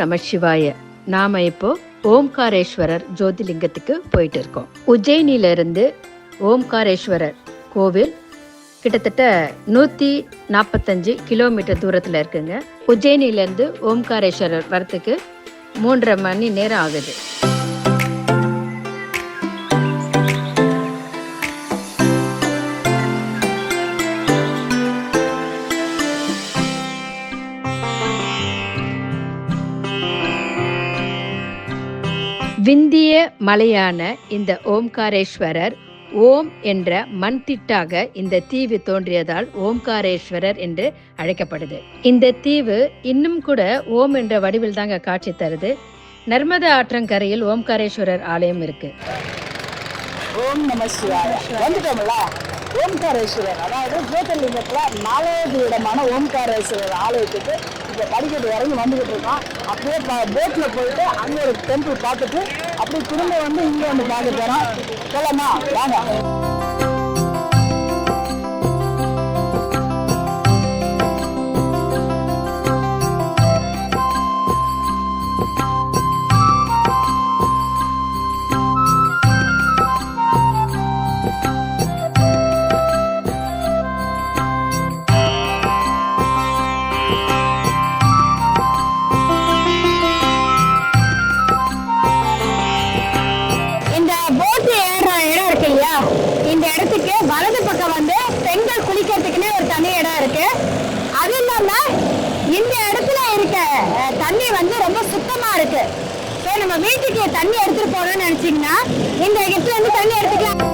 நம சிவாய. நாம இப்போ ஓம்காரேஸ்வரர் ஜோதிலிங்கத்துக்கு போயிட்டு இருக்கோம். உஜ்ஜயினில இருந்து ஓம்காரேஸ்வரர் கோவில் கிட்டத்தட்ட 145 கிலோமீட்டர் தூரத்துல இருக்குங்க. உஜ்ஜயினில இருந்து ஓம்காரேஸ்வரர் வரத்துக்கு 3.5 மணி நேரம் ஆகுது. விந்திய மலையான இந்த ஓம்காரேஸ்வரர் ஓம் என்ற மண் திட்டாக இந்த தீவு தோன்றியதால் ஓம்காரேஸ்வரர் என்று அழைக்கப்படுது. இந்த தீவு இன்னும் கூட ஓம் என்ற வடிவில் தாங்க காட்சி தருது. நர்மதா ஆற்றங்கரையில் ஓம்காரேஸ்வரர் ஆலயம் இருக்கு. ஓம் நம சிவாய. வந்துட்டோம்ல, ஓம்காரேஸ்வரர் அதாவது ஜோதிர்லிங்கத்துல 4வது இடமான ஓம்காரேஸ்வரர் ஆலயத்துக்கு இப்போ படிக்கட்டு இறங்கி வந்துகிட்டு இருக்கோம். அப்படியே போட்ல போயிட்டு அங்கே ஒரு டெம்பிள் பார்த்துட்டு அப்படியே திரும்ப வந்து இங்கே வந்து பார்க்க போறோம். சொல்லமா வாங்க. இந்த இடத்துக்கு வலது பக்கம் வந்து பெண்கள் குளிக்கிறதுக்குன்னே ஒரு தனி இடம் இருக்கு. அது இல்லாம இந்த இடத்துல இருக்க தண்ணி வந்து ரொம்ப சுத்தமா இருக்கு. நம்ம வீட்டுக்கு தண்ணி எடுத்துட்டு போறோம்னு நினைச்சீங்கன்னா இந்த இடத்துல இருந்து தண்ணி எடுத்துக்கலாம்.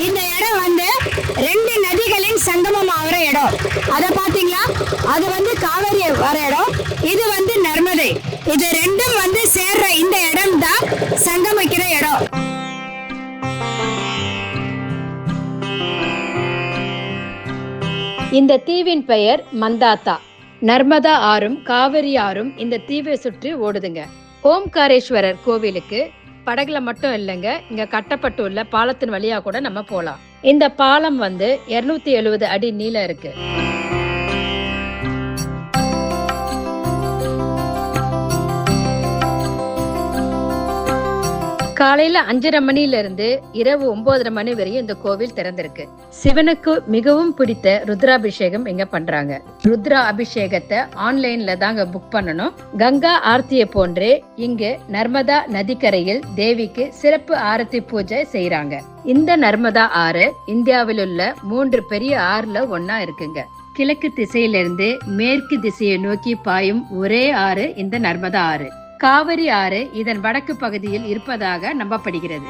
இந்த இடம் வந்து 2 நதிகளின் சங்கமம் ஆகிற இடம். அத பாத்தீங்களா, அது வந்து காவேரி வர இடம், இது வந்து நர்மதை. இது ரெண்டும் வந்து சேர்ற இந்த இடம் தான் சங்கமிக்கிற இடம். இந்த தீவின் பெயர் மந்தாத்தா. நர்மதா ஆறும் காவிரி ஆறும் இந்த தீவை சுற்றி ஓடுதுங்க. ஓம்காரேஸ்வரர் கோவிலுக்கு படகுல மட்டும் இல்லைங்க, இங்க கட்டப்பட்டு உள்ள பாலத்தின் வழியா கூட நம்ம போலாம். இந்த பாலம் வந்து 270 அடி நீளம் இருக்கு. காலையில 5:30 மணில இருந்து இரவு 9:30 மணி வரையும் இந்த கோவில் திறந்திருக்கு. சிவனுக்கு மிகவும் பிடித்த ருத்ராபிஷேகம் இங்க பண்றாங்க. ருத்ரா அபிஷேகத்தை ஆன்லைன்ல தாங்க புக் பண்ணணும். கங்கா ஆர்த்தியை போன்றே இங்கு நர்மதா நதிக்கரையில் தேவிக்கு சிறப்பு ஆரத்தி பூஜை செய்யறாங்க. இந்த நர்மதா ஆறு இந்தியாவில் உள்ள 3 பெரிய ஆறுல ஒன்னா இருக்குங்க. கிழக்கு திசையிலிருந்து மேற்கு திசையை நோக்கி பாயும் ஒரே ஆறு இந்த நர்மதா ஆறு. காவிரி ஆறு இதன் வடக்கு பகுதியில் இருப்பதாக நம்பப்படுகிறது.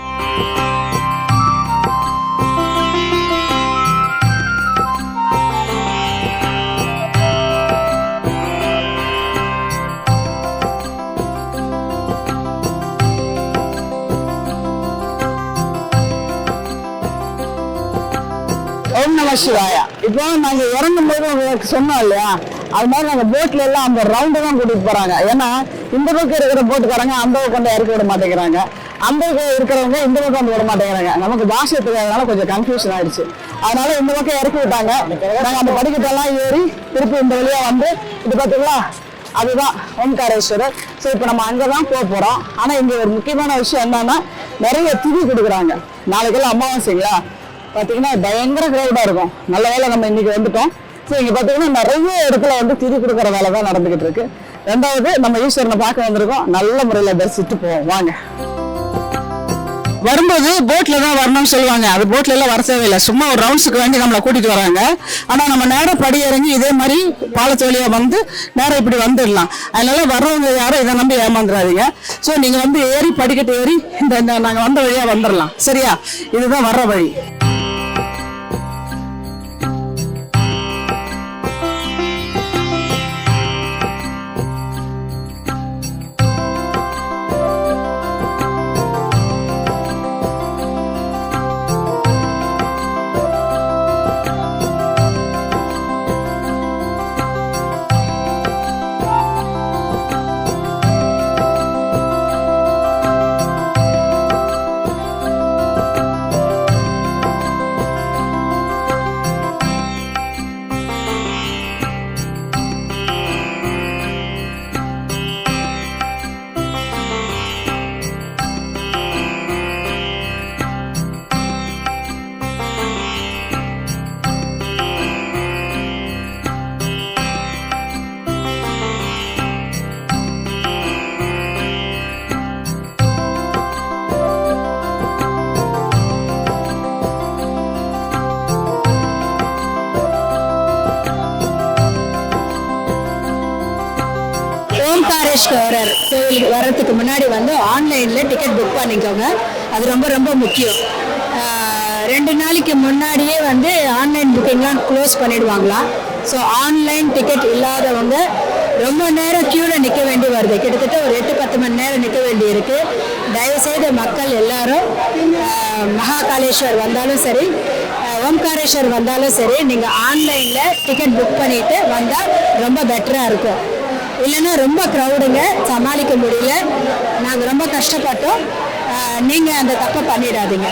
ஓம் நம சிவாயா. இப்போ நாங்க இறங்கும் போது உங்களுக்கு சொன்னோம் இல்லையா, அது மாதிரி நாங்க போட்ல எல்லாம் அந்த ரவுண்டு தான் கூட்டிட்டு போறாங்க. ஏன்னா இந்த பக்கம் இருக்கிற போட்டுக்காரங்க அந்த பக்கம் கொண்டு இறக்கி விட மாட்டேங்கிறாங்க, அந்த பக்கம் இருக்கிறவங்க இந்த பக்கம் வந்து விட மாட்டேங்கிறாங்க. நமக்கு பாஷை தெரியாதனால கொஞ்சம் கன்ஃபியூஷன் ஆயிடுச்சு. அதனால இந்த பக்கம் இறக்கி விட்டாங்க. நாங்க அந்த படிக்கட்டெல்லாம் ஏறி திருப்பி இந்த வழியா வந்து இது பார்த்தீங்களா, அதுதான் ஓம்காரேஸ்வரர். ஸோ இப்போ நம்ம அங்கதான் போறோம். ஆனா இங்க ஒரு முக்கியமான விஷயம் என்னன்னா, நிறைய திதி கொடுக்குறாங்க. நாளைக்கெல்லாம் அமாவாசைங்களா, பார்த்தீங்கன்னா பயங்கர கிரௌடா இருக்கும். நல்ல வேலை நம்ம இன்னைக்கு வந்துட்டோம். ஸோ இங்க பார்த்தீங்கன்னா நிறைய இடத்துல வந்து திதி கொடுக்குற வேலை தான் நடந்துகிட்டு இருக்கு. 2வது நம்ம ஈஸ்வரனை பார்க்க வந்திருக்கோம். நல்ல முறையில் தரிசிட்டு போவோம் வாங்க. வரும்போது போட்ல தான் வரணும்னு சொல்லுவாங்க. அது போட்ல எல்லாம் வர தேவையில்லை, சும்மா ஒரு ரவுண்ட்ஸுக்கு வேண்டி நம்மளை கூட்டிட்டு வராங்க. ஆனா நம்ம நேரம் படி இறங்கி இதே மாதிரி பாலத்து வழியா வந்து நேரம் இப்படி வந்துடலாம். அதனால வர்றவங்க யாரும் இதை நம்பி ஏமாந்துடாதீங்க. ஸோ நீங்க வந்து ஏறி படிக்கட்டு ஏறி இந்த நாங்க வந்த வழியா வந்துடலாம். சரியா? இதுதான் வர்ற வழி. ஓம்காரேஸ்வரர் கோயிலுக்கு வர்றதுக்கு முன்னாடி வந்து ஆன்லைனில் டிக்கெட் புக் பண்ணிக்கோங்க. அது ரொம்ப ரொம்ப முக்கியம். 2 நாளைக்கு முன்னாடியே வந்து ஆன்லைன் புக்கிங்லாம் க்ளோஸ் பண்ணிடுவாங்களாம். ஸோ ஆன்லைன் டிக்கெட் இல்லாதவங்க ரொம்ப நேரம் க்யூவில் நிற்க வேண்டி வருது. கிட்டத்தட்ட ஒரு 8-10 மணி நேரம் நிற்க வேண்டி இருக்குது. தயவுசெய்து மக்கள் எல்லாரும் மகாகாலேஸ்வர் வந்தாலும் சரி, ஓம்காரேஸ்வர் வந்தாலும் சரி, நீங்கள் ஆன்லைனில் டிக்கெட் புக் பண்ணிவிட்டு வந்தால் ரொம்ப பெட்டராக இருக்கும். இல்லைன்னா ரொம்ப க்ரௌடுங்க, சமாளிக்க முடியல, நாங்கள் ரொம்ப கஷ்டப்பட்டோம். நீங்கள் அந்த தப்பை பண்ணிடாதீங்க.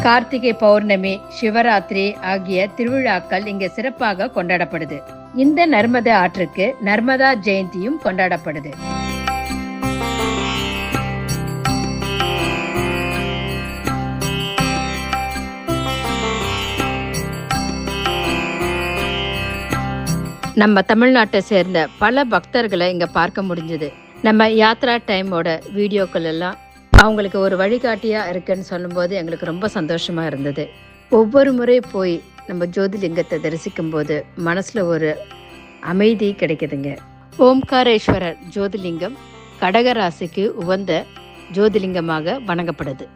கார்த்திகை பௌர்ணமி, சிவராத்திரி ஆகிய திருவிழாக்கள் இங்க சிறப்பாக கொண்டாடப்படுது. இந்த நர்மதா ஆற்றுக்கு நர்மதா ஜெயந்தியும் கொண்டாடப்படுது. நம்ம தமிழ்நாட்டை சேர்ந்த பல பக்தர்களை இங்க பார்க்க முடிஞ்சது. நம்ம யாத்ரா டைமோட வீடியோக்கள் எல்லாம் அவங்களுக்கு ஒரு வழிகாட்டியா இருக்குன்னு சொல்லும்போது எங்களுக்கு ரொம்ப சந்தோஷமா இருந்தது. ஒவ்வொரு முறை போய் நம்ம ஜோதிலிங்கத்தை தரிசிக்கும் போது மனசுல ஒரு அமைதி கிடைக்குதுங்க. ஓம்காரேஸ்வரர் ஜோதிலிங்கம் கடகராசிக்கு உகந்த ஜோதிலிங்கமாக வணங்கப்படுது.